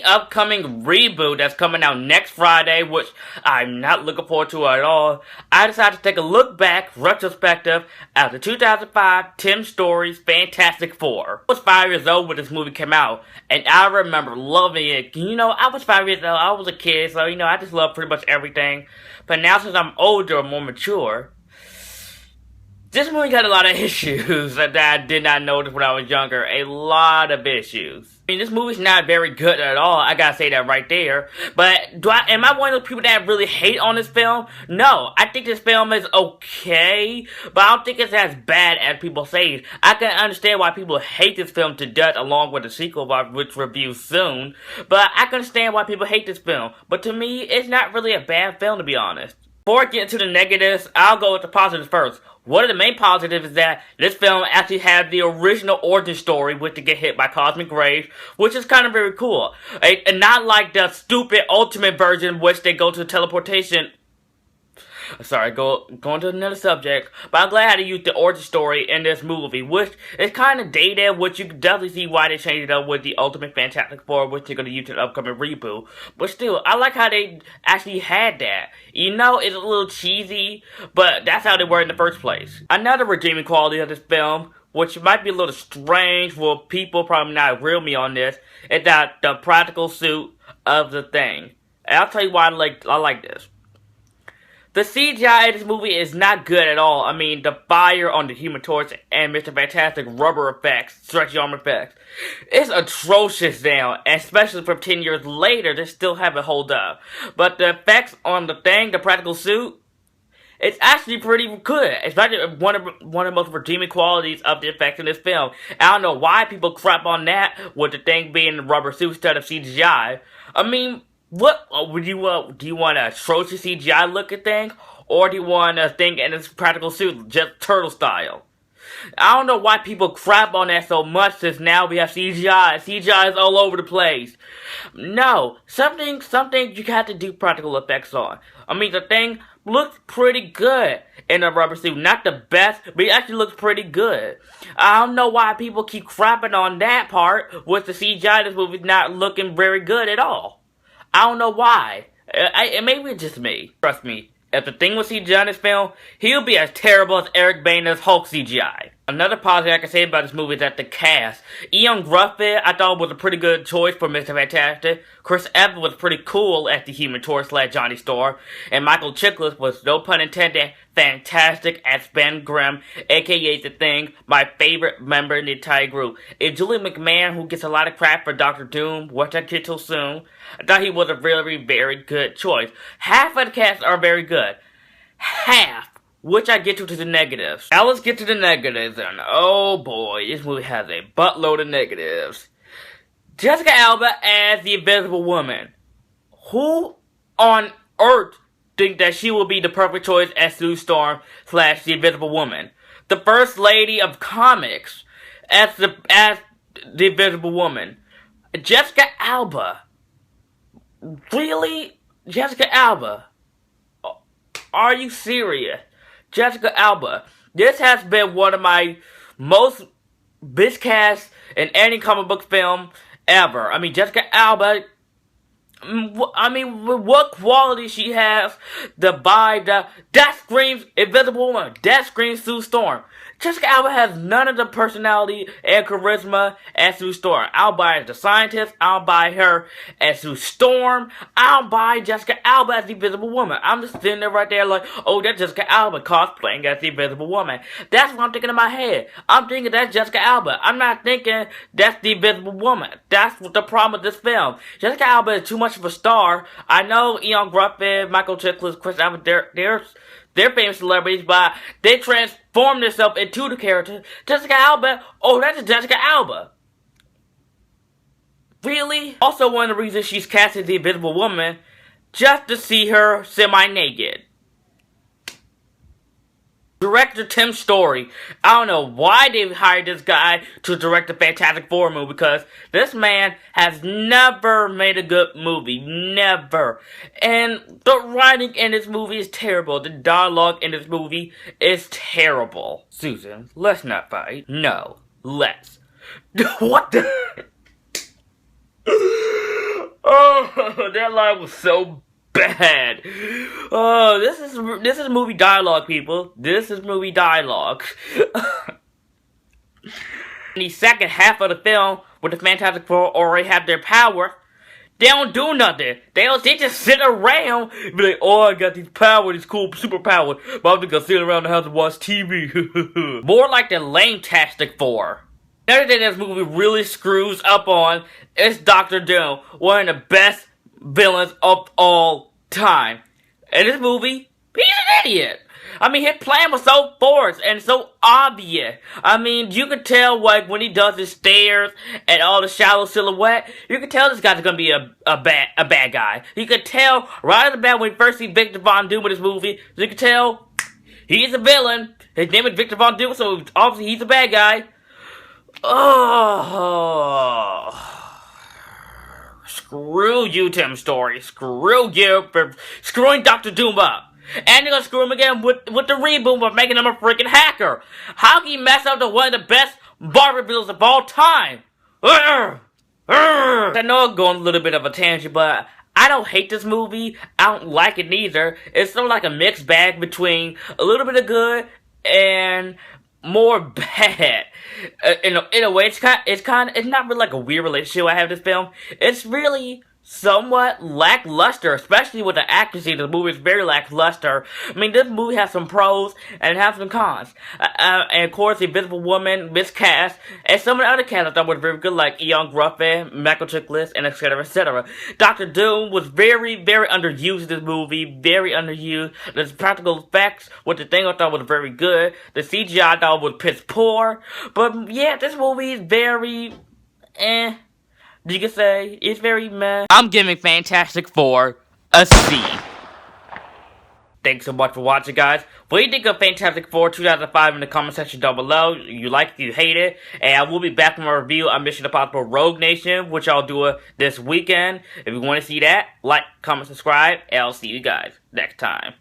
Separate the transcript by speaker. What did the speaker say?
Speaker 1: upcoming reboot that's coming out next Friday, which I'm not looking forward to at all, I decided to take a look back, retrospective, at the 2005 Tim Story's Fantastic Four. I was 5 years old when this movie came out, and I remember loving it. You know, I was 5 years old, I was a kid, so, you know, I just love pretty much everything. But now since I'm older, more mature, this movie got a lot of issues that I did not notice when I was younger. A lot of issues. I mean, this movie's not very good at all. I gotta say that right there. But am I one of those people that really hate on this film? No. I think this film is okay, but I don't think it's as bad as people say. I can understand why people hate this film to death along with the sequel, which reviews soon. But I can understand why people hate this film. But to me, it's not really a bad film, to be honest. Before I get into the negatives, I'll go with the positives first. One of the main positives is that this film actually had the original origin story with to get hit by cosmic rays, which is kind of very cool. And not like the stupid ultimate version which they go to teleportation. Sorry, going to another subject, but I'm glad how they used the origin story in this movie, which is kind of dated, which you can definitely see why they changed it up with the Ultimate Fantastic Four, which they're going to use in the upcoming reboot. But still, I like how they actually had that. You know, it's a little cheesy, but that's how they were in the first place. Another redeeming quality of this film, which might be a little strange for people probably not agree with me on this, is that the practical suit of the Thing. And I'll tell you why I like this. The CGI in this movie is not good at all. I mean, the fire on the Human Torch and Mr. Fantastic rubber effects, stretchy arm effects, it's atrocious now. Especially from 10 years later, they still haven't hold up. But the effects on the Thing, the practical suit, it's actually pretty good. It's actually one of the most redeeming qualities of the effects in this film. I don't know why people crap on that with the Thing being the rubber suit instead of CGI. I mean, what would you want? Do you want a atrocious CGI looking Thing, or do you want a Thing in its practical suit, just turtle style? I don't know why people crap on that so much, since now we have CGI. CGI is all over the place. No, something you have to do practical effects on. I mean, the Thing looks pretty good in a rubber suit. Not the best, but it actually looks pretty good. I don't know why people keep crapping on that part, with the CGI this movie's not looking very good at all. I don't know why. Maybe it's just me. Trust me, if the Thing was CGI in this film, he'll be as terrible as Eric Bona's Hulk CGI. Another positive I can say about this movie is that the cast. Ian Gruffin, I thought was a pretty good choice for Mr. Fantastic. Chris Evans was pretty cool as the Human Torch / Johnny Storm. And Michael Chiklis was, no pun intended, fantastic as Ben Grimm, aka The Thing, my favorite member in the entire group. It's Julie McMahon, who gets a lot of crap for Dr. Doom, which I get to soon. I thought he was a really very good choice. Half of the cast are very good. Half. Which I get to the negatives. Now let's get to the negatives, and oh boy, this movie has a buttload of negatives. Jessica Alba as the Invisible Woman. Who on earth think that she will be the perfect choice as Sue Storm / the Invisible Woman? The First Lady of Comics as the Invisible Woman. Jessica Alba. Really? Jessica Alba? Are you serious? Jessica Alba. This has been one of my most miscast in any comic book film ever. I mean, Jessica Alba, I mean, what quality she has, the vibe, that screams Invisible Woman, that screams Sue Storm. Jessica Alba has none of the personality and charisma as Sue Storm. I don't buy her as the scientist. I don't buy her as Sue Storm. I don't buy Jessica Alba as the Invisible Woman. I'm just sitting there right there like, oh, that's Jessica Alba cosplaying as the Invisible Woman. That's what I'm thinking in my head. I'm thinking that's Jessica Alba. I'm not thinking that's the Invisible Woman. That's what the problem with this film. Jessica Alba is too much of a star. I know Ian Gruffin, Michael Chiklis, Chris Evans, they're famous celebrities, but they transformed themselves into the character. Jessica Alba, oh, that's Jessica Alba. Really? Also, one of the reasons she's cast as the Invisible Woman, just to see her semi-naked. Director Tim Story. I don't know why they hired this guy to direct the Fantastic Four movie, because this man has never made a good movie. Never. And the writing in this movie is terrible. The dialogue in this movie is terrible. Susan, let's not fight. No, let's. What the? Oh, that line was so bad. Oh, this is movie dialogue, people. This is movie dialogue. In the second half of the film, when the Fantastic Four already have their power, they don't do nothing. They just sit around and be like, oh, I got these powers, these cool superpowers, but I'm just gonna sit around the house and watch TV. More like the lame-tastic Four. Another thing this movie really screws up on is Dr. Doom, one of the best villains of all time. In this movie, he's an idiot. I mean, his plan was so forced and so obvious. I mean, you could tell, like, when he does his stairs and all the shallow silhouette, you could tell this guy's gonna be a bad guy. You could tell right off the bat when you first see Victor Von Doom in this movie, you could tell he's a villain. His name is Victor Von Doom, so obviously he's a bad guy. Oh. Screw you, Tim Story. Screw you for screwing Dr. Doom up. And you're gonna screw him again with the reboot by making him a freaking hacker. How can you mess up to one of the best Marvel villains of all time? I know I'm going a little bit of a tangent, but I don't hate this movie. I don't like it neither. It's sort of like a mixed bag between a little bit of good and more bad. In a way, it's not really like a weird relationship I have with this film. It's really somewhat lackluster, especially with the accuracy. The movie is very lackluster. I mean, this movie has some pros and it has some cons. And of course, the Invisible Woman miscast, and some of the other casts I thought were very good, like Ian Gruffin, Michael Chiklis, and etc., etc. Dr. Doom was very, very underused in this movie. Very underused. The practical effects with the thing I thought was very good. The CGI I thought was piss poor. But yeah, this movie is very you could say it's very meh. I'm giving Fantastic Four a C. Thanks so much for watching, guys. What do you think of Fantastic Four 2005 in the comment section down below? You like it, you hate it. And I will be back with my review on Mission Impossible Rogue Nation, which I'll do this weekend. If you want to see that, like, comment, subscribe, and I'll see you guys next time.